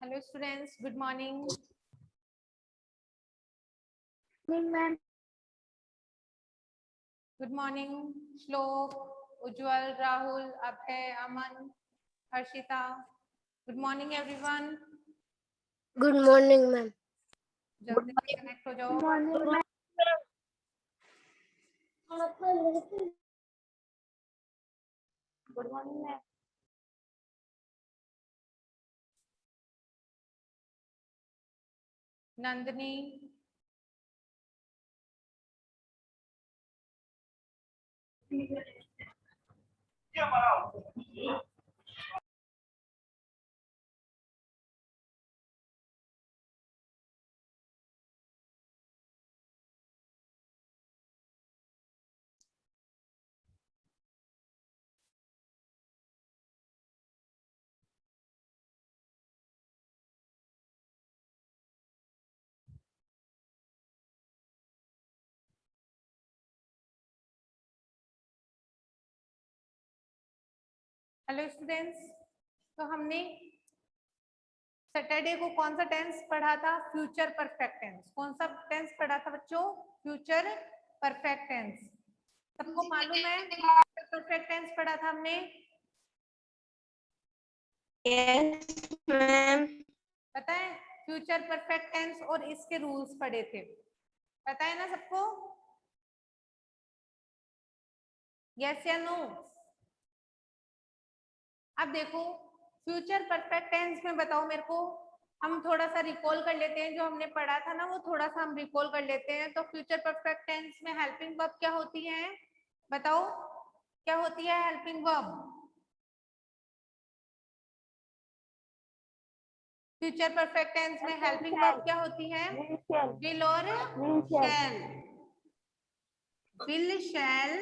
Hello students, good morning. Morning, ma'am. Good morning, Shlok, Ujjwal, Rahul, Abhay, Aman, Harshita. Good morning everyone. Good morning, ma'am. जल्दी से connect हो जाओ. Morning, ma'am. Good morning, ma'am. Nandini, hello students. तो हमने Saturday को कौन सा tense पढ़ा था? Future perfect tense. कौन सा टेंस पढ़ा था बच्चों? Future perfect tense. सबको मालूम है परफेक्ट टेंस पढ़ा था हमने? Yes, ma'am. पता है फ्यूचर परफेक्ट टेंस और इसके रूल्स पढ़े थे. पता है ना सबको? यस या नो? अब देखो फ्यूचर परफेक्ट टेंस में बताओ मेरे को. हम थोड़ा सा रिकॉल कर लेते हैं जो हमने पढ़ा था ना, वो थोड़ा सा हम रिकॉल कर लेते हैं. तो फ्यूचर परफेक्ट टेंस में हेल्पिंग वर्ब क्या होती है? बताओ क्या होती है helping verb? Future perfect tense में हेल्पिंग वर्ब क्या होती है? विल और shall. Will, shall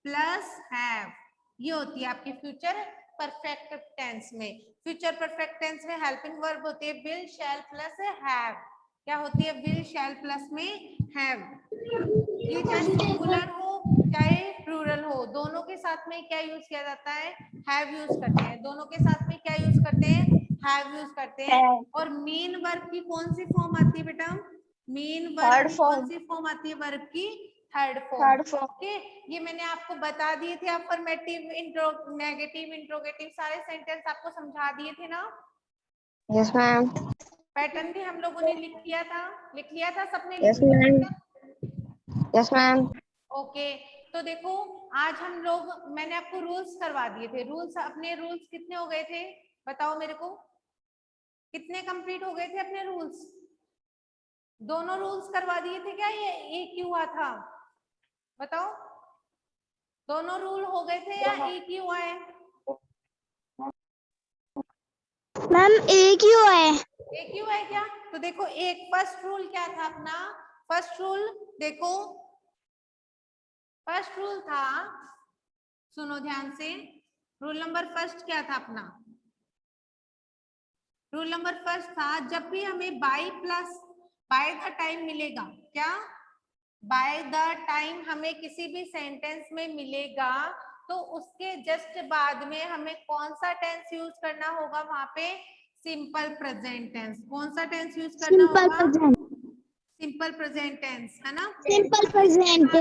plus have, ये होती है आपकी फ्यूचर परफेक्ट टेंस में. फ्यूचर परफेक्ट टेंस में हेल्पिंग वर्ब होती है विल, शैल प्लस हैव. क्या होती है? विल, शैल प्लस में हैव. ये चाहे सिंगुलर हो चाहे प्लूरल हो, दोनों के साथ में क्या यूज किया जाता है? हैव यूज करते हैं. दोनों के साथ में क्या यूज करते हैं? हैव यूज करते हैं. और मेन वर्ब की कौन सी फॉर्म आती है बेटा? मेन वर्ब की कौन सी फॉर्म आती है? वर्ब की थर्ड फॉर्म. ओके, ये मैंने आपको बता दिए थे. अफर्मेटिव, नेगेटिव, इंट्रोगेटिव सारे सेंटेंस आपको समझा दिए थे ना? Yes, ma'am. पैटर्न भी हम लोगों ने लिख लिया था सबने? Yes, ma'am. Yes, ma'am. Okay. तो देखो आज हम लोग, मैंने आपको रूल्स करवा दिए थे. रूल्स, अपने रूल्स कितने हो गए थे बताओ मेरे को? कितने कंप्लीट हो गए थे अपने रूल्स? दोनों रूल्स करवा दिए थे क्या? ये एक ही हुआ था? बताओ, दोनों रूल हो गए थे या एक ही हुआ है? मैम एक ही हुआ है. एक ही हुआ है क्या? तो देखो एक फर्स्ट रूल क्या था अपना? फर्स्ट रूल देखो, फर्स्ट रूल था, सुनो ध्यान से. रूल नंबर फर्स्ट क्या था अपना? रूल नंबर फर्स्ट था जब भी हमें by plus by the time मिलेगा, क्या? बाय द टाइम हमें किसी भी सेंटेंस में मिलेगा तो उसके जस्ट बाद में हमें कौन सा टेंस यूज करना होगा? वहां पे सिंपल प्रेजेंट टेंस. कौन सा टेंस यूज करना होगा? सिंपल प्रेजेंट टेंस, है ना? Simple present.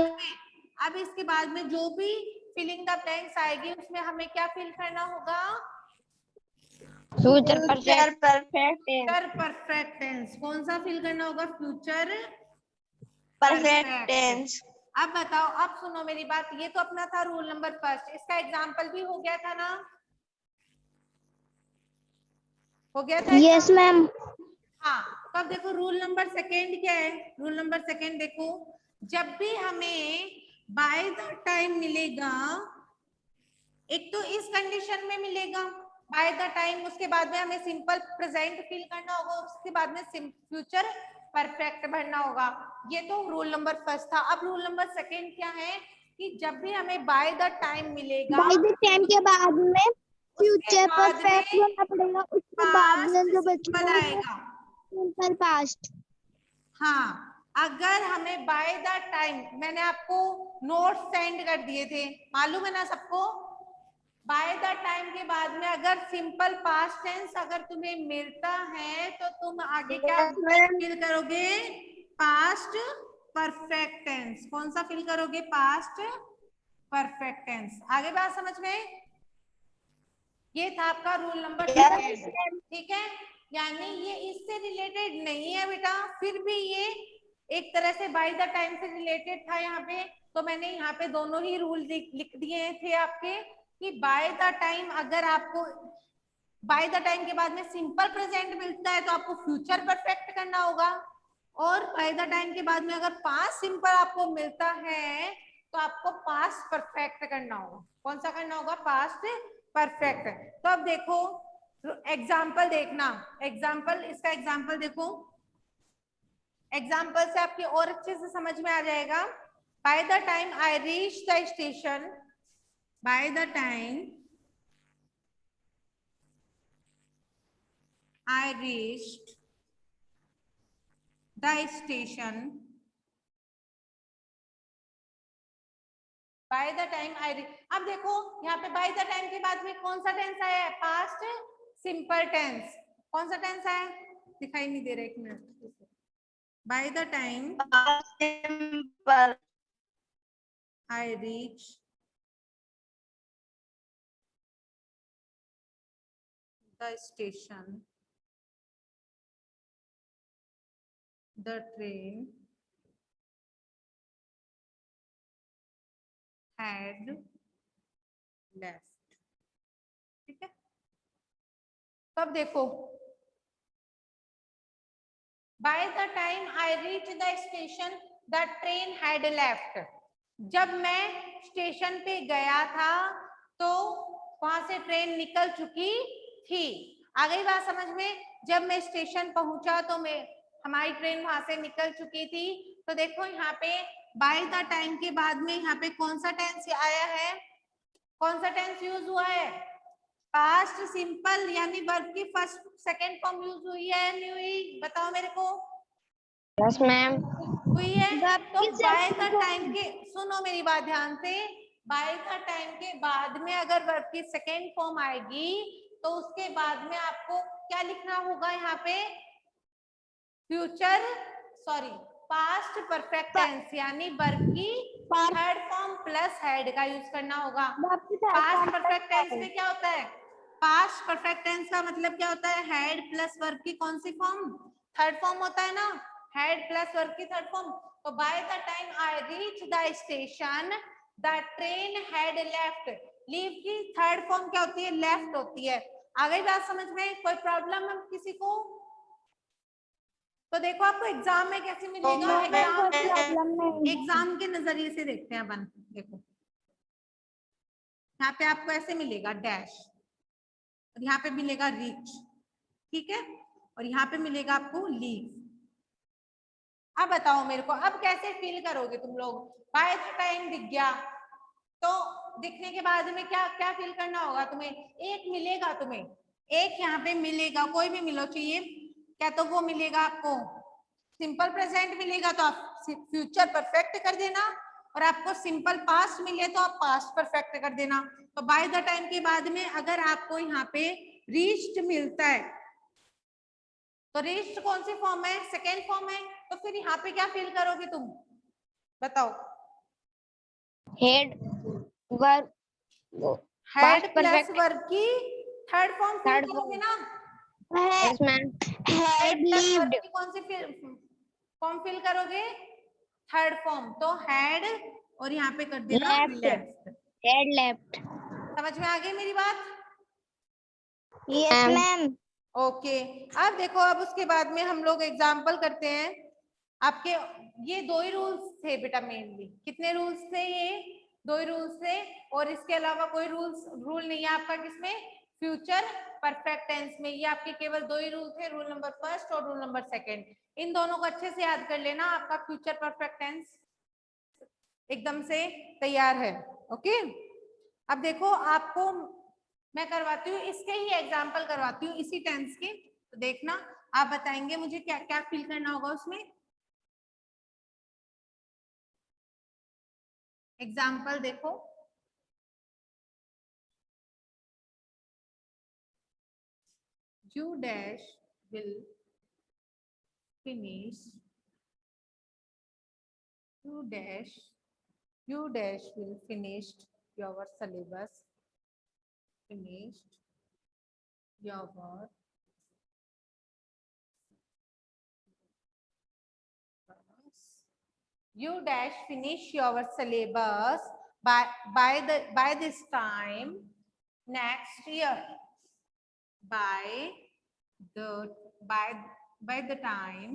अब इसके बाद में जो भी फिलिंग द ब्लैंक्स आएगी उसमें हमें क्या फिल करना होगा? Future perfect. Future perfect tense. कौन सा फिल करना होगा? Future perfect tense. अब बताओ, अब सुनो मेरी बात. ये तो अपना था रूल नंबर फर्स्ट. इसका एग्जाम्पल भी हो गया था ना? हो गया था? Yes ma'am. हाँ. तो अब देखो रूल नंबर सेकेंड क्या है? रूल नंबर सेकेंड देखो, जब भी हमें बाय द टाइम मिलेगा, एक तो इस कंडीशन में मिलेगा बाय द टाइम, उसके बाद में हमें सिंपल प्रेजेंट फिल करना होगा, उसके बाद में फ्यूचर परफेक्ट भरना होगा. ये तो रूल नंबर फर्स्ट था। अब रूल नंबर सेकेंड क्या है कि जब भी हमें बाय द टाइम मिलेगा, बाय द टाइम के बाद में उसके फ्यूचर बाद परफेक्ट में होना पड़ेगा, उसके बाद पास्ट में जो सिंपल बचेगा आएगा। Simple past. हाँ, अगर हमें बाय द टाइम, मैंने आपको नोट्स सेंड कर दिए थे, मालूम है ना सबको। बाय द टाइम के बाद में अगर सिंपल पास्ट टेंस अगर तुम्हें मिलता है तो तुम आगे क्या फिल करोगे? Past perfect tense. कौन सा फिल करोगे? Past perfect tense. आगे बात समझ में? ये था आपका रूल नंबर सेकंड, ठीक है। यानी ये इससे रिलेटेड नहीं है बेटा, फिर भी ये एक तरह से बाय द टाइम से रिलेटेड था यहाँ पे, तो मैंने यहाँ पे दोनों ही रूल लिख दिए थे आपके कि बाय द टाइम अगर आपको बाय द टाइम के बाद में सिंपल प्रेजेंट मिलता है तो आपको फ्यूचर परफेक्ट करना होगा, और बाय द टाइम के बाद में अगर पास्ट सिंपल आपको मिलता है तो आपको पास्ट परफेक्ट करना होगा। कौन सा करना होगा? Past perfect. तो अब देखो एग्जाम्पल देखना, एग्जाम्पल, इसका एग्जाम्पल देखो, एग्जाम्पल से आपके और अच्छे से समझ में आ जाएगा। Bye the time I reach the station, bye the time I reached the station, by the time I अब देखो यहाँ पे by the time के बाद में कौन सा टेंस आया है? Past simple tense. कौन सा टेंस आया? दिखाई नहीं दे रहा, एक minute. by the time simple I reach the station, the train had left, ठीक है। तब देखो by the time I reached the station the train had left, जब मैं स्टेशन पे गया था तो वहां से ट्रेन निकल चुकी थी। आ गई बात समझ में? जब मैं स्टेशन पहुंचा तो मैं हमारी ट्रेन वहां से निकल चुकी थी। तो देखो यहाँ पे बाय द टाइम के बाद में यहाँ पे कौन सा टेंस आया है? कौन सा टेंस यूज हुआ है? पास्ट सिंपल, यानी वर्ब की फर्स्ट सेकंड फॉर्म यूज हुई है नहीं हुई? बताओ मेरे को। यस मैम हुई है। तो बाय द टाइम के, सुनो मेरी बात ध्यान से, बाय द टाइम के बाद में अगर वर्ब की सेकेंड फॉर्म आएगी तो उसके बाद में आपको क्या लिखना होगा? यहाँ पे future, sorry, past perfect tense, यानी वर्ब की थर्ड फॉर्म प्लस हेड का यूज करना होगा। पास्ट परफेक्ट टेंस में क्या होता है? पास्ट परफेक्ट टेंस का मतलब क्या होता है? हेड प्लस वर्ब की कौन सी फॉर्म? थर्ड फॉर्म होता है ना, हेड प्लस वर्ब की थर्ड फॉर्म। तो by the time I reach the station the train had left, leave की थर्ड फॉर्म क्या होती है? लेफ्ट होती है। आ गई बात समझ में? कोई प्रॉब्लम है किसी को? तो देखो आपको एग्जाम में कैसे मिलेगा, एग्जाम के नजरिए से देखते हैं अपन। देखो यहाँ पे आपको ऐसे मिलेगा डैश, और यहाँ पे मिलेगा रीच, ठीक है, और यहाँ पे मिलेगा आपको लीव। अब बताओ मेरे को, अब कैसे फील करोगे तुम लोग? बाय द टाइम दिख गया तो दिखने के बाद में क्या क्या फील करना होगा तुम्हें? एक मिलेगा तुम्हें, एक यहाँ पे मिलेगा, कोई भी मिलो चाहिए क्या, तो वो मिलेगा आपको सिंपल प्रेजेंट मिलेगा तो आप फ्यूचर परफेक्ट कर देना, और आपको सिंपल पास्ट मिले तो आप पास्ट परफेक्ट कर देना। तो बाय द टाइम के बाद में अगर आपको यहाँ पे रीच्ड मिलता है तो रीच्ड कौन सी फॉर्म है? सेकेंड फॉर्म है। तो फिर यहाँ पे क्या फील करोगे तुम? बताओ। Head verb, head plus verb की थर्ड फॉर्म फील करोगे ना? यस मैम हेड लीव्ड की कौन सी फॉर्म फिल करोगे? Third form. तो हेड और यहाँ पे कर देना लेफ्ट, हेड लेफ्ट। समझ में आ गई मेरी बात? Yes ma'am. ओके, अब देखो, अब उसके बाद में हम लोग एग्जाम्पल करते हैं। आपके ये दो ही रूल्स थे बेटा मेनली। कितने रूल्स थे? ये दो ही रूल्स थे, और इसके अलावा कोई रूल नहीं है आपका किसमें? फ्यूचर परफेक्ट टेंस में। ये आपके केवल दो ही रूल थे, रूल नंबर फर्स्ट और रूल नंबर सेकंड। इन दोनों को अच्छे से याद कर लेना, आपका फ्यूचर परफेक्ट टेंस एकदम से तैयार है। ओके, अब देखो आपको मैं करवाती हूँ, इसके ही एग्जाम्पल करवाती हूँ इसी टेंस के, तो देखना आप बताएंगे मुझे क्या क्या फील करना होगा उसमें। एग्जाम्पल देखो, you dash will finish, you dash will finished your syllabus, finished your you dash finish your syllabus by this time next year, by the by the time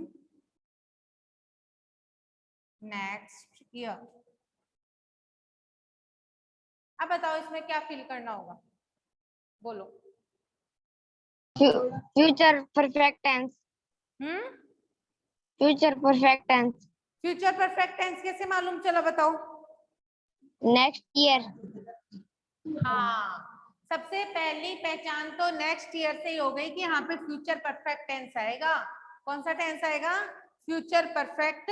next year। अब बताओ इसमें क्या feel करना होगा, बोलो। Future perfect tense. Future perfect tense. Future perfect tense कैसे मालूम चला बताओ। Next year. हाँ, सबसे पहली पहचान तो नेक्स्ट ईयर से ही हो गई कि यहाँ पे फ्यूचर परफेक्ट टेंस आएगा। कौन सा टेंस आएगा, फ्यूचर परफेक्ट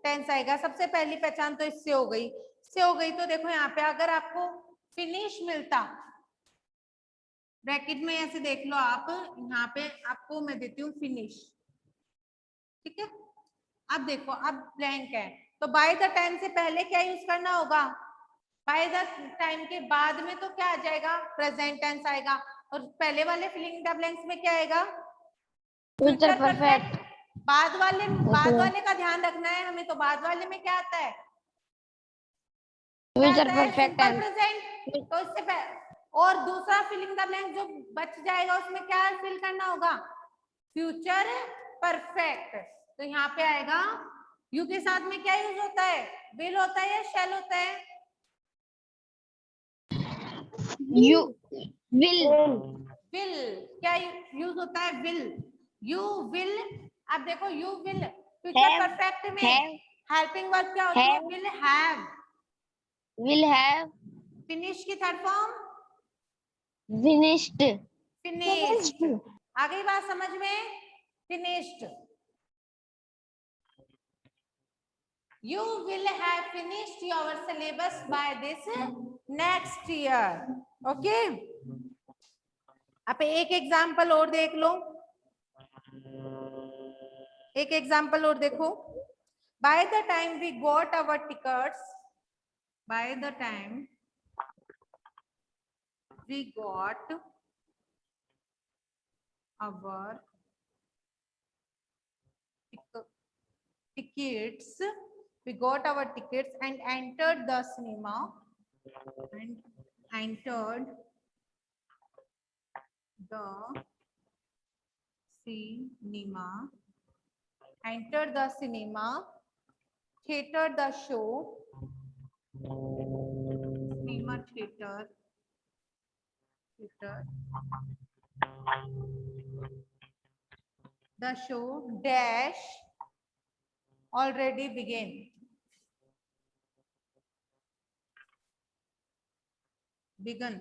टेंस आएगा। सबसे पहली पहचान तो इससे हो गई, इससे हो गई। तो देखो यहाँ पे अगर आपको फिनिश मिलता, ब्रैकेट में ऐसे देख लो आप, यहाँ पे आपको मैं देती हूँ फिनिश, ठीक है। अब देखो अब ब्लैंक है, तो बाय द टाइम से पहले क्या यूज करना होगा, बाय द टाइम के बाद में तो क्या आ जाएगा, प्रेजेंट टेंस आएगा। और पहले वाले फिलिंग द ब्लैंक्स में क्या आएगा, फ्यूचर परफेक्ट। बाद वाले का ध्यान रखना है हमें, तो बाद वाले में क्या आता है, future perfect simple tense. Present. तो इससे और दूसरा फिलिंग द ब्लैंक जो बच जाएगा उसमें क्या फिल करना होगा, फ्यूचर परफेक्ट। तो यहाँ पे आएगा यू के साथ में क्या यूज होता है, विल होता है या शैल होता है, यू विल। विल क्या यूज होता है, विल, यू विल। अब देखो यू विल फ्यूचर परफेक्ट में हेल्पिंग वर्ब क्या होती है, will have. Will have. Finish की थर्ड फॉर्म फिनिश्ड। फिनिश्ड। आ गई बात समझ में, finished. You will have finished your syllabus by this next year. Okay? अब एक एग्जाम्पल और देख लो, एक एग्जाम्पल और देखो। By the time we got our tickets, by the time we got our tickets, we got our tickets and entered the cinema, and entered the cinema, entered the cinema, theater the show, cinema theater, the show dash already began. Begun.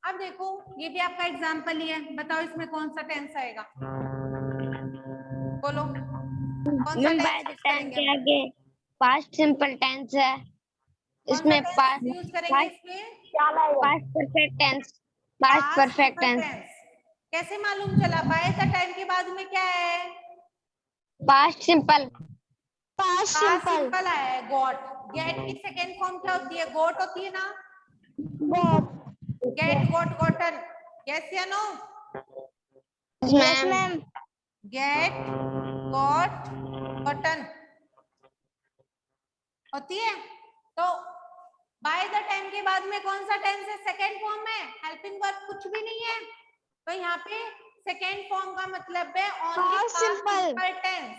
अब देखो ये भी आपका example ही है, बताओ इसमें कौन सा टेंस आएगा, बोलो कौन सा टेंस यूज करेंगे, आगे पास्ट सिंपल टेंस है, इसमें पास्ट यूज करेंगे इसमें, past perfect tense. Past perfect tense. कैसे मालूम चला, बाय द टाइम के बाद में क्या है, पास्ट सिंपल। पास्ट सिंपल आया है, गॉट। गेट की सेकेंड फॉर्म क्या होती है, गोट होती है ना, गेट गॉट गॉटन, यस या no, yes ma'am. Get got gotten होती है। तो बाय द टाइम के बाद में कौन सा टेंस है, सेकेंड फॉर्म में, हेल्पिंग वर्ब कुछ भी नहीं है। तो यहाँ पे सेकेंड फॉर्म का मतलब है ओनली पास्ट सिंपल टेंस,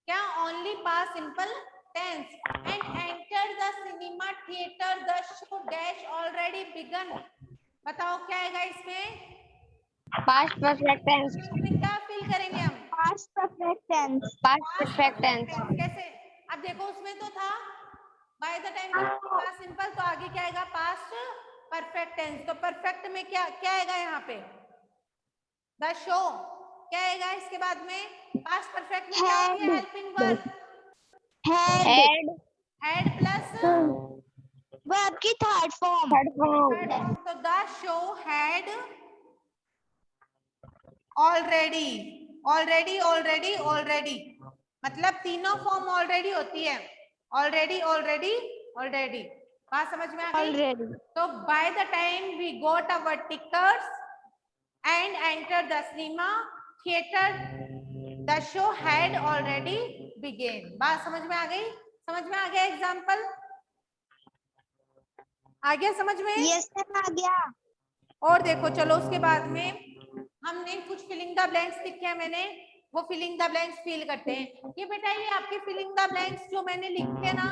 क्या only past simple tense. And enter the cinema theatre the show dash already began. बताओ क्या आएगा इसमें, पास्ट परफेक्ट टेंस। इसमें क्या फिल करेंगे हम? Past perfect tense. Past perfect tense. कैसे? अब देखो उसमें तो था by the time past simple, तो आगे क्या आएगा? Past perfect tense. तो परफेक्ट में क्या क्या आएगा यहाँ पे? The show. क्या आएगा इसके बाद में? पास्ट परफेक्ट में क्या होती है? Helping verb. Had. Had plus verb की थर्ड फॉर्म। Third form. तो the show had already. Already already already मतलब तीनों फॉर्म ऑलरेडी होती है। Already already already. बात समझ में आ गई? ऑलरेडी। तो by the time we got our tickets and enter the cinema theatre the show had already began. बात समझ में आ गई? समझ में आ गया? एग्जाम्पल आ गया समझ में? यस मैम आ गया। और देखो चलो उसके बाद में हमने कुछ फिलिंग द ब्लैंक्स लिखे हैं मैंने, वो फिलिंग द ब्लैंक्स फिल करते हैं। ये बेटा ये आपके फिलिंग द ब्लैंक्स जो मैंने लिखे ना,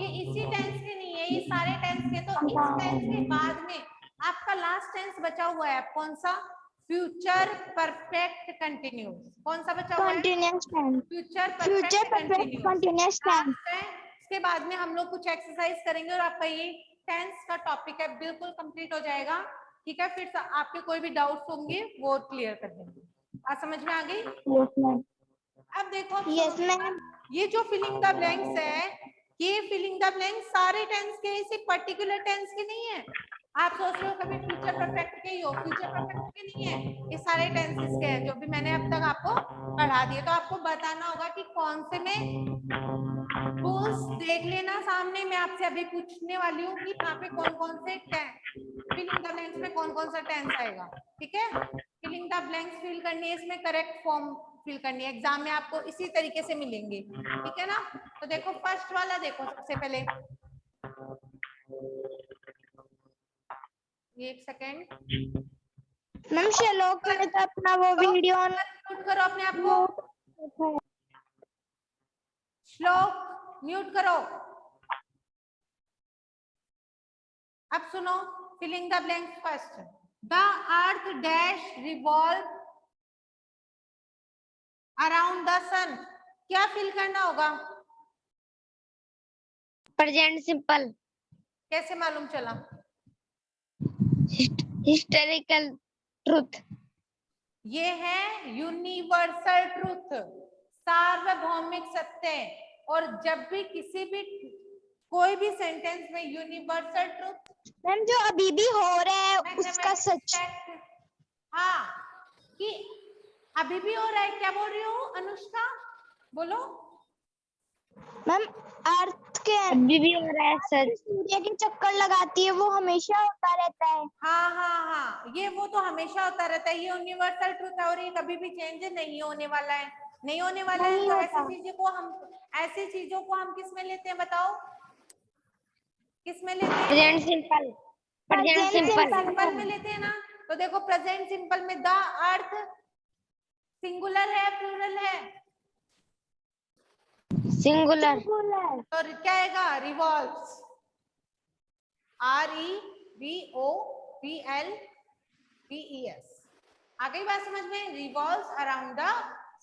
ये इसी टेंस के नहीं है, ये सारे टेंस के। तो इस टेंस के बाद में आपका लास्ट टेंस बचा हुआ है कौन सा? Future perfect continuous. कौन सा बचा हुआ है? Continuous tense. Future future perfect perfect continuous tense. इसके बाद में हम लोग कुछ एक्सरसाइज करेंगे और आपका ये टेंस का टॉपिक है बिल्कुल कंप्लीट हो जाएगा। ठीक है, फिर आपके कोई भी डाउट्स होंगे वो क्लियर कर देंगे। आज समझ में आ गई? Yes ma'am. अब देखो यस मैम। ये जो फिलिंग द ब्लैंक्स है, ये फिलिंग द ब्लैंक्स सारे टेंस के, इसी पर्टिकुलर टेंस के नहीं है। आप सोच रहे हो कभी फ्यूचर परफेक्ट के ही हो, फ्यूचर परफेक्ट के नहीं है, ये सारे टेंसेस के हैं जो भी मैंने अब तक आपको पढ़ा दिए। तो आपको बताना होगा कि कौन से में रूल्स देख लेना सामने। मैं आपसे अभी पूछने वाली हूँ कि यहाँ पे कौन कौन से फिलिंग द ब्लैंक्स में कौन कौन सा टेंस आएगा। ठीक है, फिलिंग द ब्लैंक्स फिल करनी है, इसमें करेक्ट फॉर्म फिल करनी है। एग्जाम में आपको इसी तरीके से मिलेंगे। ठीक है ना? तो देखो फर्स्ट वाला देखो सबसे पहले, एक सेकेंड मैम श्लोक ने तो अपना वो वीडियो म्यूट करो अपने आप को। श्लोक म्यूट करो। अब सुनो filling the blanks first. The earth dash revolve around the sun. क्या फिल करना होगा? Present simple. कैसे मालूम चला? Historical truth. ये है यूनिवर्सल ट्रूथ, सार्वभौमिक सत्य। और जब भी किसी भी कोई भी सेंटेंस में यूनिवर्सल ट्रूथ मैम जो अभी भी हो रहा है उसका सच। हाँ, कि अभी भी हो रहा है। क्या बोल रही हो अनुष्का? बोलो। मैम अर्थ के अभी भी हो रहा है सच। सूर्य के चक्कर लगाती है वो हमेशा होता रहता है। हाँ हाँ हाँ, ये वो तो हमेशा होता रहता है, ये यूनिवर्सल ट्रूथ है और ये कभी भी चेंज नहीं होने वाला है। नहीं होने वाला है तो ऐसी चीजों को हम किस में लेते हैं बताओ? किस में लेते हैं? Present simple. Present simple. Simple में लेते हैं ना। तो देखो प्रेजेंट सिंपल में द अर्थ सिंगुलर है प्लूरल है? सिंगुलर। तो क्या आएगा? रिवॉल्व्स। REVOLVES। आ गई बात समझ में? रिवॉल्व्स अराउंड द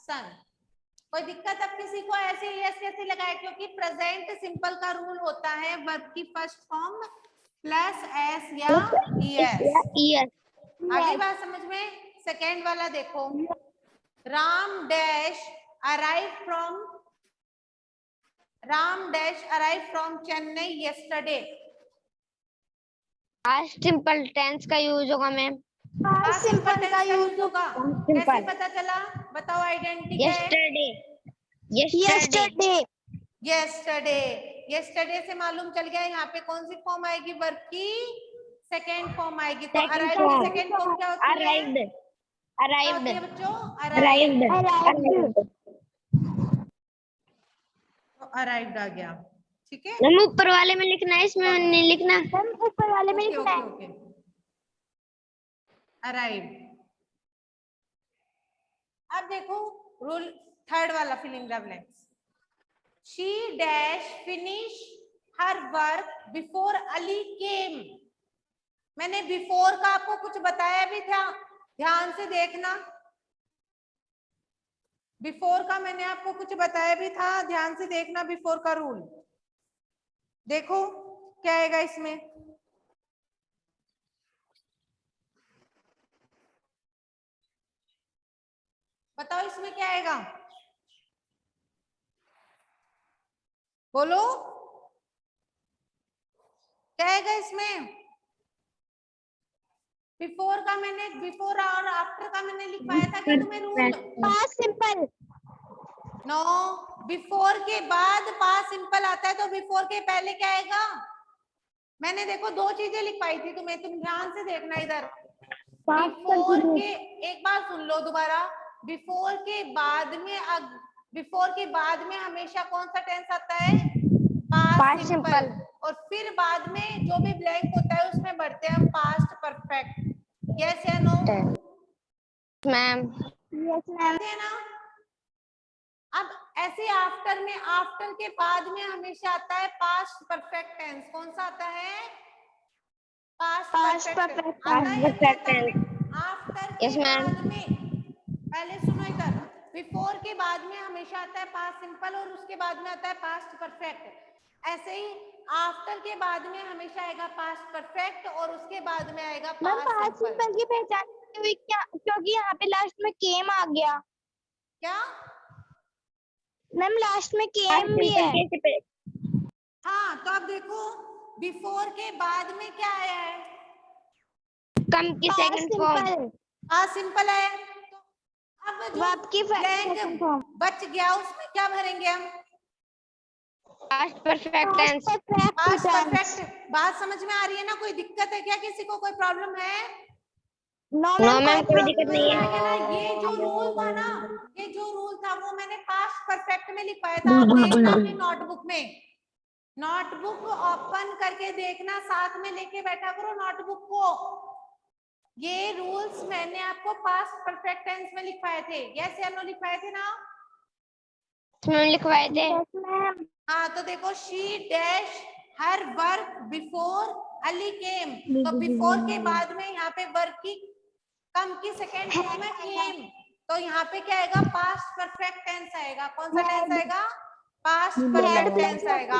सन। कोई दिक्कत अब किसी को? ऐसे यस कैसे लगाए? क्योंकि प्रेजेंट सिंपल का रूल होता है वर्ब की फर्स्ट फॉर्म प्लस एस या ईएस। आ गई बात समझ में? सेकेंड वाला देखो, Ram dash arrive from Chennai yesterday. Past simple tense का यूज होगा मैम। पास्ट सिंपल का यूज होगा। कैसे सिंपल। पता चला? बताओ आइडेंटिटी क्या है? यस्टरडे। यस्टरडे से मालूम चल गया यहाँ पे कौन सी फॉर्म आएगी? वर्ब की सेकेंड फॉर्म आएगी। तो अराइव की सेकेंड फॉर्म क्या होती है? अराइव्ड। बच्चों अराइव्ड। अराइव्ड आ गया। ठीक है, मैम ऊपर वाले में लिखना है, इसमें नहीं लिखना। ऊपर वाले में लिखना है। ओके। अराइव्ड। अब देखो रूल थर्ड वाला filling the blanks. She dash finish her work before Ali came. मैंने बिफोर का आपको कुछ बताया भी था ध्यान से देखना, बिफोर का मैंने आपको कुछ बताया भी था, ध्यान से देखना बिफोर का रूल। देखो क्या आएगा इसमें, बताओ इसमें क्या आएगा, बोलो क्या आएगा इसमें। बिफोर का मैंने, बिफोर और आफ्टर का मैंने लिखवाया था क्या तुम्हें rule? Past simple. No, before के बाद पास्ट सिंपल आता है, तो बिफोर के पहले क्या आएगा? मैंने देखो दो चीजें लिखवाई थी तुम्हें, तुम ध्यान से देखना इधर। बिफोर के, एक बार सुन लो दोबारा, बिफोर के बाद में, बिफोर के बाद में हमेशा कौन सा टेंस आता है? Past simple. और फिर बाद में जो भी ब्लैंक होता है उसमें बढ़ते हैं हम पास्ट परफेक्ट। यस या नो? मैम। Yes ma'am. है ना? अब ऐसे आफ्टर में, आफ्टर के बाद में हमेशा आता है पास्ट परफेक्ट टेंस। कौन सा आता है? Past perfect. आता है या नहीं आता? आफ्टर के Yes, ma'am. बाद में, पहले सुनो इधर, बिफोर के बाद में हमेशा आता है पास्ट सिंपल और उसके बाद में आता है पास्ट परफेक्ट। ऐसे ही आफ्टर के बाद में हमेशा आएगा पास्ट परफेक्ट और उसके बाद में आएगा ma'am past past simple. Simple की पहचान नहीं हुई क्या, क्योंकि यहाँ पे लास्ट में केम आ गया। क्या? मैम लास्ट में केम भी है। हाँ, तो अब देखो बिफोर के बाद में क्या आया है? कम की सेकंड फॉर्म। पास्ट सिंपल है। तो अब जो वर्ब की ब्लैंक second form। बच गया उसमें क्या भरेंगे हम? Past perfect tense. Past perfect. बात समझ में आ रही है ना? कोई दिक्कत है क्या? किसी को कोई प्रॉब्लम है? नो नो मैम, कोई मैम। दिक्कत नहीं है। है ना? ये जो रूल था ना, ये जो रूल था वो मैंने पास्ट परफेक्ट में लिखवाया था। आप देखना अपनी नोटबुक में, नोटबुक ओपन करके देखना, साथ में लेके बैठा करो नोटबुक को। ये रूल्स मैंने आपको पास्ट परफेक्ट टेंस में लिखवाए थे। यस या नो लिखवाए थे ना? मैम लिखवाए थे। Yes ma'am. हाँ, तो देखो she dash her work before Ali came. तो बिफोर के बाद में यहाँ पे वर्क की कम की सेकेंड फॉर्म है केम, तो यहाँ पे क्या आएगा? पास्ट परफेक्ट टेंस आएगा। कौन सा टेंस आएगा? पास्ट परफेक्ट टेंस आएगा।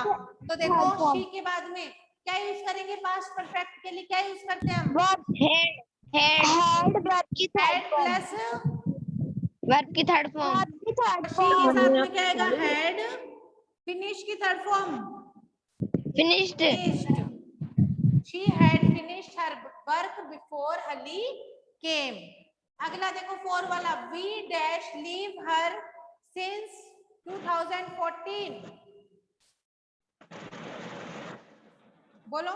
तो देखो शी के बाद में क्या यूज करेंगे? पास्ट परफेक्ट के लिए क्या यूज करते हैं हम? Verb had. Had. Had verb की third had form. Plus verb की थर्ड फॉर्म। वर्ब की थर्ड शी के फॉर्म। साथ में क्या आएगा? हेड। फिनिश की third form finished. finished. She had finished her work before Ali came. अगला देखो 4 वाला, we dash leave her since 2014. बोलो।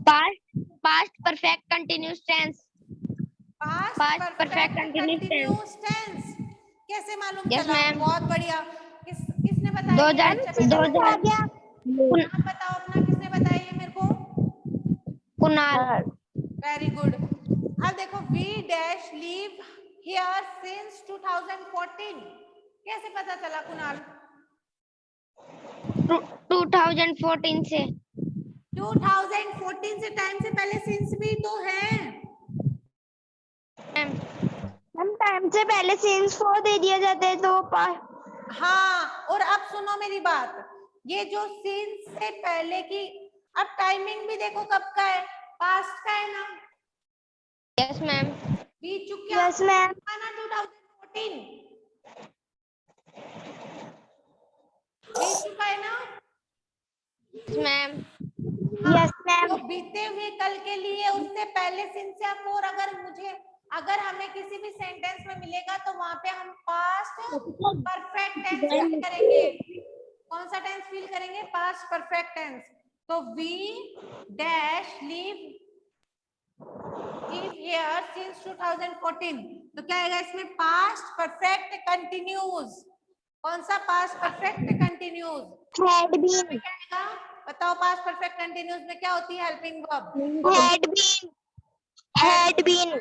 Past perfect continuous tense. Past Past perfect perfect continuous continuous tense. कैसे मालूम Yes, चला? ma'am. बहुत बढ़िया। किसने बताया ये? अच्छा दो बेटा आ गया। नाम बताओ अपना, किसने बताया ये मेरे को? कुणाल। Very good. अब देखो we dash leave here since 2014। कैसे पता चला कुणाल? 2014 से। 2014 से टाइम से पहले सिंस भी तो है। हम टाइम से पहले सिंस 4 दे दिया जाता है तो हाँ, और अब सुनो मेरी बात, ये जो सिंस से पहले की, अब टाइमिंग भी देखो कब का है? पास्ट का है ना? Yes ma'am. बीत चुका यस मैम। ना 2014 बीत चुका है ना? Yes ma'am. Yes ma'am. तो बीते हुए कल के लिए उससे पहले सिंस या फोर अगर हमें किसी भी सेंटेंस में मिलेगा तो वहां पे हम पास्ट परफेक्ट टेंस फील करेंगे। कौन सा टेंस फील करेंगे? Past perfect tense. तो we dash leave here since 2014, तो क्या आएगा इसमें? Past perfect continuous. कौन सा? Past perfect continuous. Had been. क्या आएगा बताओ? पास्ट परफेक्ट कंटिन्यूज में क्या होती है? Helping verb. Had been. Had been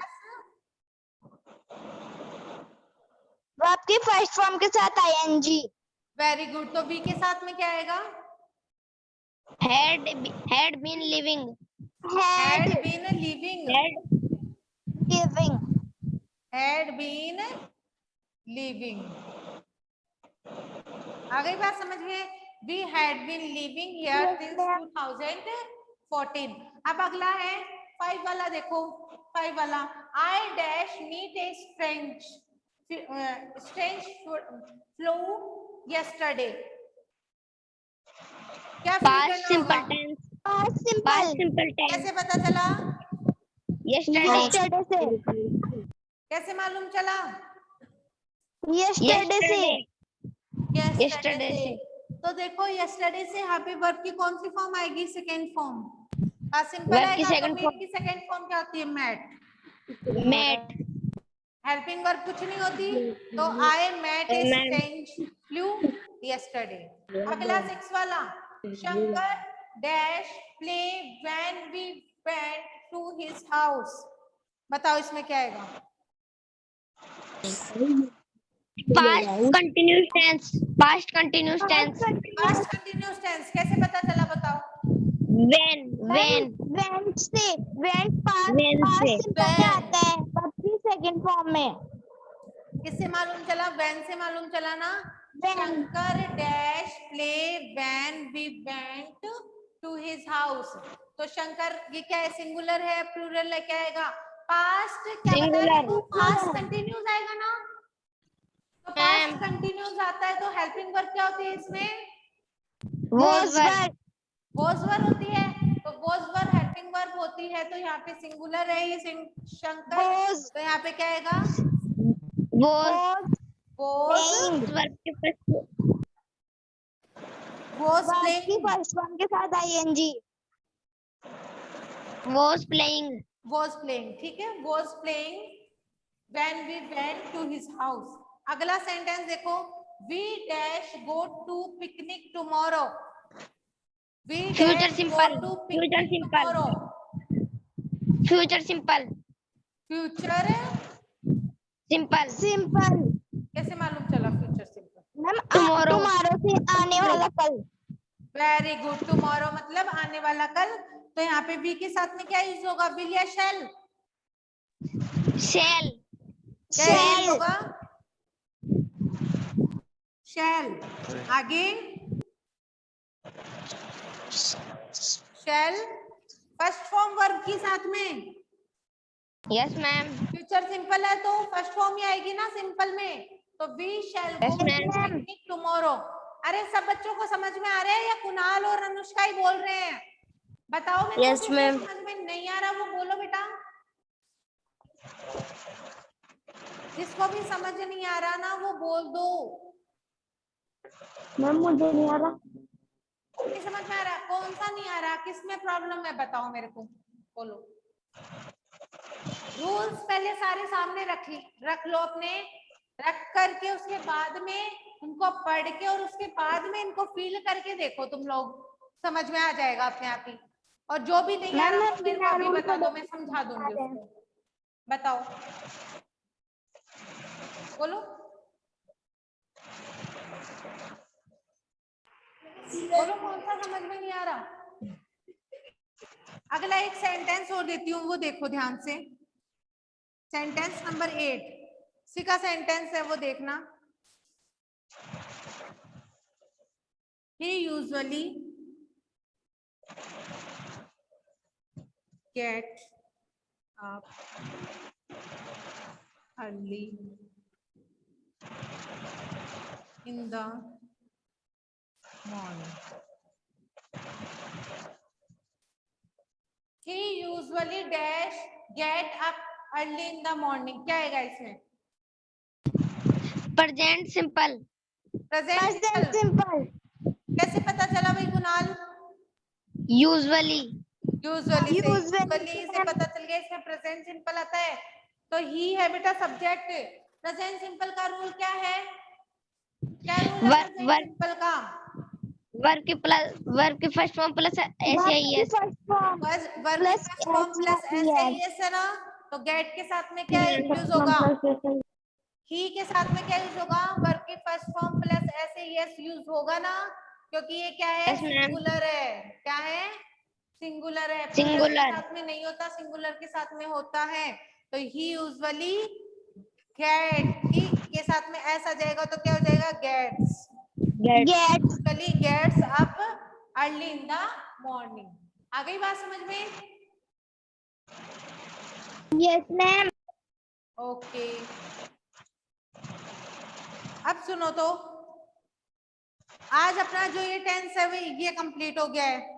verb की फर्स्ट फॉर्म के साथ आईएनजी। Very good. तो बी के साथ में क्या आएगा? had been living। Had had been living. Living. had been living। आ गई बात समझ में? We had been living here since 2014। अब अगला है 5 वाला, देखो 5 वाला, I dash meet a strange flew yesterday। क्या feel Past करना simple होगा? tense। Past Past simple। simple tense। कैसे पता चला? Yesterday। Yesterday से। कैसे मालूम चला? Yesterday से। yesterday Yesterday से। से। तो देखो yesterday से यहाँ पे वर्ब की कौन सी फॉर्म आएगी? Second form. सिंपल Verb की आएगा तो second मीट form। की सेकेंड फॉर्म क्या होती है? मैट। Met। हेल्पिंग वर्ब कुछ नहीं होती, तो I met a strange flu yesterday. अगला 6 वाला, Shankar dash play when we went to his house. बताओ इसमें क्या आएगा? Past continuous tense। Past continuous tense। Past continuous tense कैसे पता चला? बताओ। When। went से। went past When से। simple में आता है, verb की सेकंड फॉर्म में। किससे मालूम चला? वैन से मालूम चला ना। When। Shankar dash play when we went to his house. तो शंकर ये क्या है? सिंगुलर है, प्लूरल है, क्या आएगा? पास्ट। क्या बताया Singular। देखो? पास्ट कंटिन्यूस आएगा ना। तो पास्ट कंटिन्यूस आता है तो हेल्पिंग वर्ब क्या होती है इसमें? Was verb। वॉज वर्ब होती है। तो वॉज वर्ब हेल्पिंग वर्ब होती है, तो यहाँ पे सिंगुलर है ये शंकर, तो यहाँ पे क्या आएगा? Was वॉज verb के first। वॉज verb की प्लेइंग। फर्स्ट फॉर्म के साथ ing। Was playing। was playing, ठीक है, was playing when we went to his house। अगला सेंटेंस देखो, we dash go to picnic tomorrow। we Future dash simple। go to Future picnic simple। tomorrow। Future simple। Future Simple। Simple. कैसे मालूम चला? Future simple. Ma'am Tomorrow। Tomorrow से आने वाला कल। Very good. Tomorrow मतलब आने वाला कल। तो यहाँ पे वी के साथ में क्या यूज होगा? विल या शैल? Shall। क्या यूज होगा? शैल। आगे शैल फर्स्ट फॉर्म वर्ब के साथ में। Yes ma'am। फ्यूचर सिंपल है तो फर्स्ट फॉर्म ही आएगी ना सिंपल में। तो we shall go Yes, to ma'am। Picnic tomorrow. अरे सब बच्चों को समझ में आ रहा है या कुणाल और अनुष्का ही बोल रहे हैं? बताओ मेरे को, Yes, किसको ma'am। समझ में नहीं आ रहा वो बोलो बेटा। जिसको भी समझ नहीं आ रहा ना वो बोल दो। मैम मुझे नहीं आ रहा। नहीं समझ में आ रहा? कौन सा नहीं आ रहा? किस में प्रॉब्लम है बताओ मेरे को, बोलो। रूल्स पहले सारे सामने रख लो अपने, रख करके उसके बाद में उनको पढ़ के और उसके बाद में इनको फील करके देखो, तुम लोग समझ में आ जाएगा अपने आप ही। और जो भी नहीं आ रहा तो मेरे को अभी बता दो, मैं समझा दूंगी उसको। बताओ, बोलो बोलो, कौन सा समझ में नहीं आ रहा? अगला एक सेंटेंस और देती हूँ, वो देखो ध्यान से। सेंटेंस नंबर 8 सी का सेंटेंस है, वो देखना। He usually gets up early in the morning. He usually dash get up early in the morning। क्या आएगा इसमें? Present simple। Present present simple. Simple. कैसे पता चला भाई कुणाल? Usually। यूजुअली से, Usually यूजुअली से पता चल गया इसमें प्रेजेंट सिंपल आता है। तो ही है बेटा सब्जेक्ट। प्रेजेंट सिंपल का रूल क्या है? क्या रूल है प्रेजेंट सिंपल का? वर्ब की first form plus S. First form बस वर्ब की plus first form plus S है ना, तो गेट के साथ में क्या यूज होगा? ही के साथ में क्या यूज होगा? वर्ब की first form plus S use होगा ना, क्योंकि ये क्या है? Yes, ma'am। सिंगुलर है। क्या है? सिंगुलर है। प्लूरल के Singular। साथ में नहीं होता, सिंगुलर के साथ में होता है। तो ही यूजुअली गेट के साथ में एस आ जाएगा तो क्या हो जाएगा? Gets. Gets. Kelly gets up early in the morning. आ गई बात समझ में? Yes ma'am. ओके, अब सुनो तो, आज अपना जो ये टेंस है ये कंप्लीट हो गया है।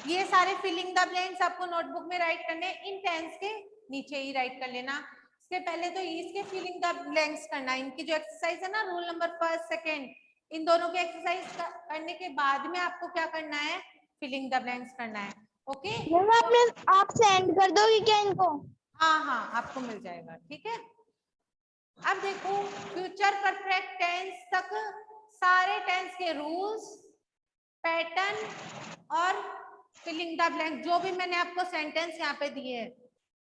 ये सारे फिलिंग द ब्लैंक्स आपको नोटबुक में राइट करने, इन टेंस के नीचे ही राइट कर लेना। इसके पहले तो इसके फिलिंग द ब्लैंक्स करना, इनकी जो एक्सरसाइज है ना, रूल नंबर फर्स्ट सेकेंड, इन दोनों के एक्सरसाइज करने के बाद में आपको क्या करना है? फिलिंग द ब्लैंक्स करना है। ओके, मैम आप सेंड कर दोगे क्या इनको? हाँ हाँ आपको मिल जाएगा, ठीक है। अब देखो, फ्यूचर परफेक्ट टेंस तक सारे टेंस के रूल्स, पैटर्न और फिलिंग द ब्लैंक जो भी मैंने आपको सेंटेंस यहाँ पे दिए हैं,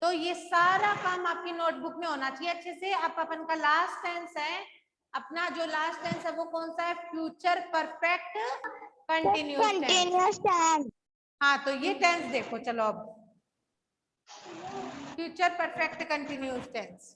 तो ये सारा काम आपकी नोटबुक में होना चाहिए अच्छे से। अब अपन का लास्ट टेंस है, अपना जो लास्ट टेंस है वो कौन सा है? Future perfect continuous tense. Continuous tense. हाँ तो ये टेंस देखो, चलो अब future perfect continuous tense.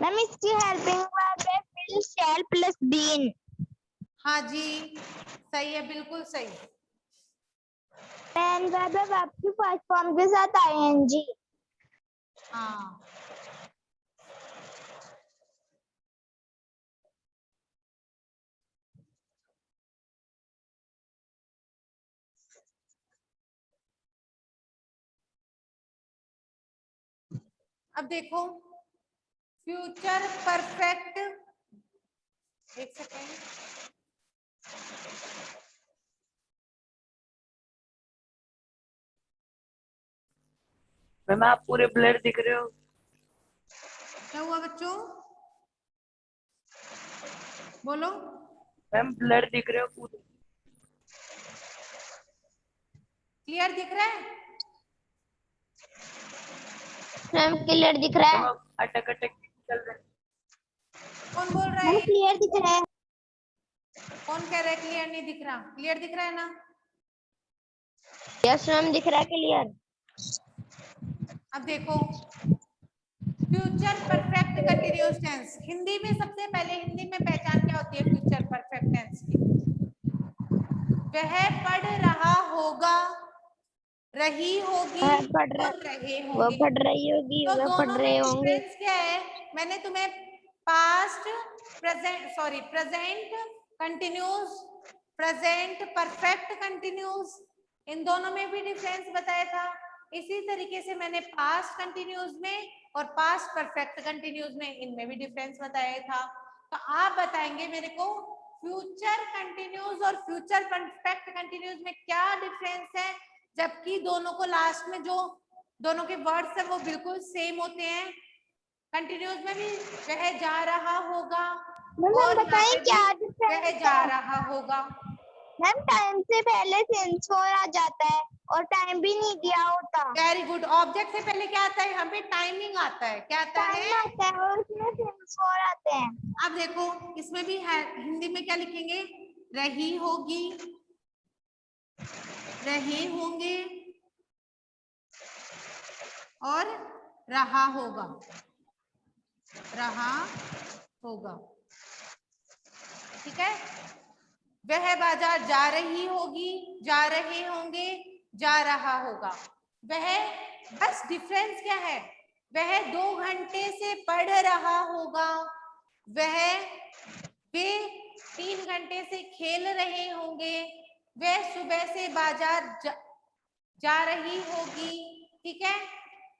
Ma'am इसकी हेल्पिंग वर्ब है विल, शैल प्लस बीन। हाँ जी सही है, बिल्कुल सही। मैन वर्ब है वर्ब की फर्स्ट फॉर्म के साथ आईएनजी। हाँ अब देखो, फ्यूचर परफेक्ट, एक सेकेंड, मैम आप पूरे ब्लर दिख रहे हो। क्या हुआ बच्चों? बोलो। मैम ब्लर दिख रहे हो पूरे। क्लियर दिख रहा है? मैम क्लियर दिख रहा मैम है। आप अटक अटक चल रहे हैं। कौन बोल रहा मैम है? क्लियर दिख रहा है। कौन कह रहा है क्लियर नहीं दिख रहा? क्लियर दिख रहा है ना? यस मैम दिख रहा है क्लियर। अब देखो, future perfect continuous tense, Hindi में सबसे पहले, हिंदी में पहचान क्या होती है फ्यूचर परफेक्ट टेंस की? वह पढ़ रहा होगा, रही होगी वह पढ़ रहा, और रहे वह होंगे। पढ़ रही होगी, तो वह पढ़ दोनों में रहे होंगे। डिफरेंस क्या है? मैंने तुम्हें past, present, sorry present continuous, present perfect continuous, इन दोनों में भी डिफरेंस बताया था। इसी तरीके से मैंने पास्ट कंटिन्यूअस में और पास्ट परफेक्ट कंटिन्यूअस में, इनमें भी डिफरेंस बताया था। तो आप बताएंगे मेरे को फ्यूचर कंटिन्यूअस और फ्यूचर परफेक्ट कंटिन्यूअस में क्या डिफरेंस है, जबकि दोनों को लास्ट में जो दोनों के वर्ड्स है वो बिल्कुल सेम होते हैं। कंटिन्यूअस में भी वह जा रहा होगा मैम और यहाँ बताएं पे क्या भी वह डिफरेंस जा है? रहा होगा। मैम टाइम से पहले सेंस हो आ जाता है और टाइम भी नहीं दिया होता। Very good. ऑब्जेक्ट से पहले क्या आता है? यहाँ पे टाइमिंग आता है। क्या आता है? टाइम आता है और उसमें सेंस हो आते हैं। अब देखो, इसमें भी है, हिंदी में क्या लिखेंगे? रही होगी, रहे होंगे और रहा होगा, रहा होगा, ठीक है। वह बाजार जा रही होगी, जा रहे होंगे, जा रहा होगा। वह, बस डिफरेंस क्या है? वह 2 घंटे से पढ़ रहा होगा, वे 3 घंटे से खेल रहे होंगे, वह सुबह से बाजार जा रही होगी, ठीक है।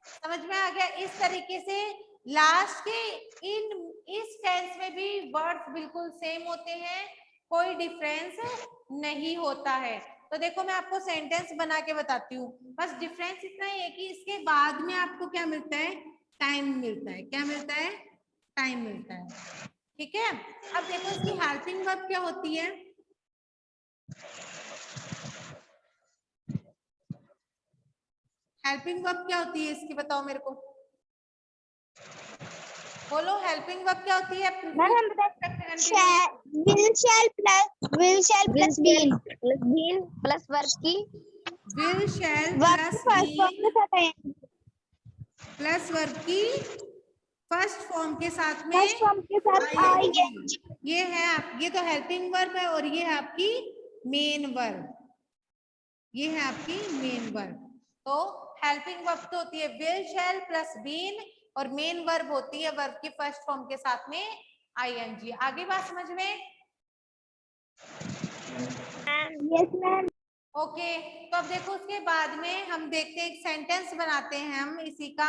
समझ में आ गया? इस तरीके से लास्ट के इस टेंस में भी वर्ड्स बिल्कुल सेम होते हैं, कोई डिफरेंस नहीं होता है। तो देखो मैं आपको सेंटेंस बना के बताती हूँ, बस डिफरेंस इतना ही है कि इसके बाद में आपको क्या मिलता है? टाइम मिलता है। क्या मिलता है? टाइम मिलता है, ठीक है। अब देखो इसकी हेल्पिंग वर्ब क्या होती है? हेल्पिंग वर्ब क्या होती है इसकी बताओ मेरे को, बोलो हेल्पिंग वर्ब क्या होती है? मैम हम बताएं will shall plus been plus been plus verb की will shall verb plus first form be के साथ है प्लस वर्ब की फर्स्ट फॉर्म के साथ में फर्स्ट फॉर्म के साथ ing। ये है ये तो हेल्पिंग वर्ब है और ये है आपकी मेन वर्ब, ये है आपकी मेन वर्ब। तो हेल्पिंग वर्ब तो होती है विल शैल प्लस बीन और मेन वर्ब होती है वर्ब की फर्स्ट फॉर्म के साथ में ing। आगे बात समझ में? यस मैम ओके तो अब देखो उसके बाद में हम देखते हैं एक सेंटेंस बनाते हैं हम इसी का।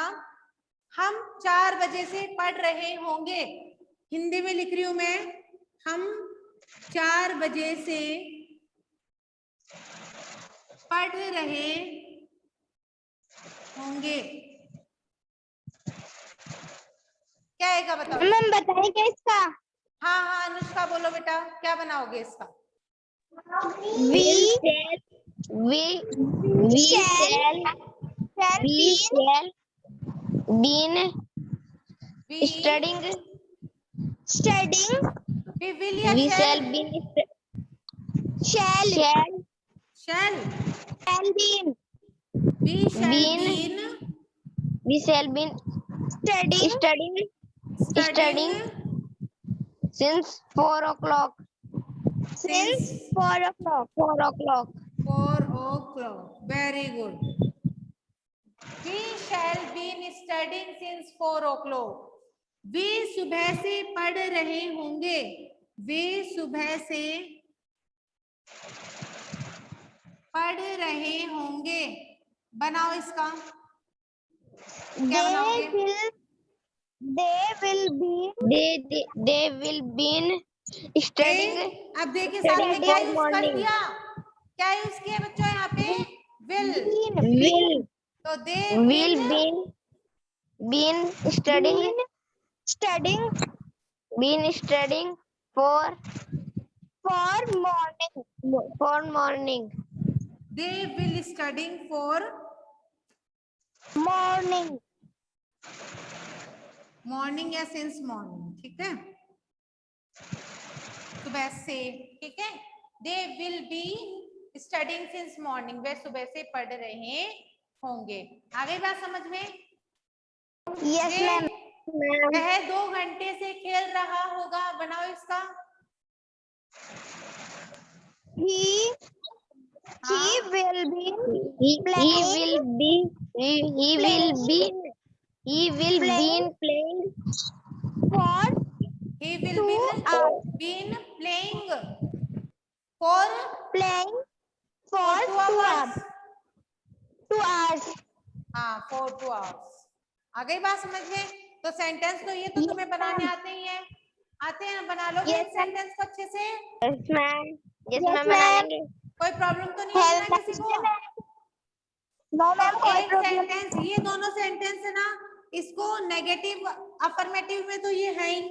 हम 4 बजे से पढ़ रहे होंगे, हिंदी में लिख रही हूं मैं, हम 4 बजे से पढ़ रहे होंगे, क्या आएगा बताओ? मैम बताइए इसका हाँ हाँ अनुष्का बोलो बेटा, क्या बनाओगे इसका? we we shall been We studying we will या we shall? shall been shall Shall been we shall Been. been we shall been studying studying since 4 o'clock since 4 o'clock 4 o'clock 4 o'clock। Very good। We shall be studying since 4 o'clock। वे सुबह से पढ़ रहे होंगे, वे सुबह से पढ़ रहे होंगे। बनाओ इसका, क्या बनाओगे? they will be studying अब देखिए साथ में क्या यूज कर morning दिया, क्या यूज किया बच्चों यहाँ पे? विल। will तो दे will been studying been studying for morning they will studying for morning morning या सिंस मॉर्निंग, ठीक है, सुबह से, ठीक है। They will be studying since morning, वे सुबह से पढ़ रहे होंगे। आगे बात समझ में? यस मैम वह 2 घंटे से खेल रहा होगा। बनाओ इसका। he हाँ, will be he Playing. will be he will be playing for he will 2 be hours been playing for playing for 2 hours। 2 hours हाँ for 2 hours। आ गई बात समझ में? तो सेंटेंस तो ये तो तुम्हें बनाने आते ही है, आते हैं ना? बना लोगे Yes, इन सेंटेंस को अच्छे से? yes ma'am Yes, बना ma'am. लेंगे कोई प्रॉब्लम तो नहीं होगी ना किसी को? नो तो मैम कोई एक प्रॉब्लम सेंटेंस, ये दोनों सेंटेंस है ना, इसको नेगेटिव अफर्मेटिव में तो ये है ही।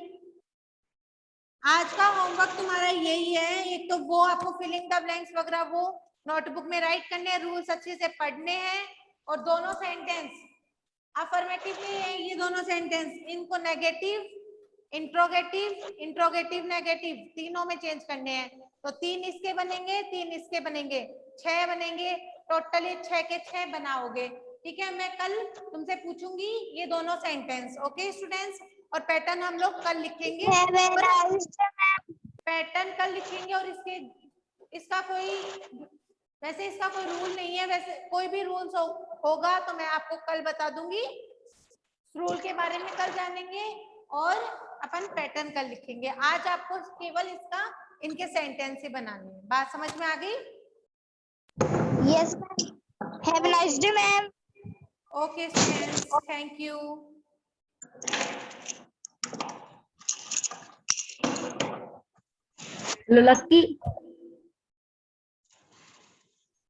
आज का होमवर्क तुम्हारा यही है, एक तो वो आपको फिलिंग द ब्लैंक्स वगैरह वो नोटबुक में राइट करने हैं, रूल्स अच्छे से पढ़ने हैं, और दोनों सेंटेंस अफर्मेटिव में है ये दोनों सेंटेंस, इनको नेगेटिव इंट्रोगेटिव नेगेटिव तीनों में चेंज करने हैं। तो 3 इसके बनेंगे, 3 इसके बनेंगे, 6 बनेंगे, टोटली 6 के 6 बनाओगे, ठीक है। मैं कल तुमसे पूछूंगी ये दोनों सेंटेंस, ओके स्टूडेंट्स, और पैटर्न हम लोग कल लिखेंगे, पैटर्न कल लिखेंगे। और इसका कोई वैसे इसका कोई रूल नहीं है, वैसे कोई भी रूल्स होगा तो मैं आपको कल बता दूंगी, रूल के बारे में कल जानेंगे और अपन पैटर्न कल लिखेंगे। आज आपको केवल इसका इनके सेंटेंस ही बनाने हैं। बात समझ में आ गई? Yes ma'am have a nice day ma'am okay students, thank you. Lucky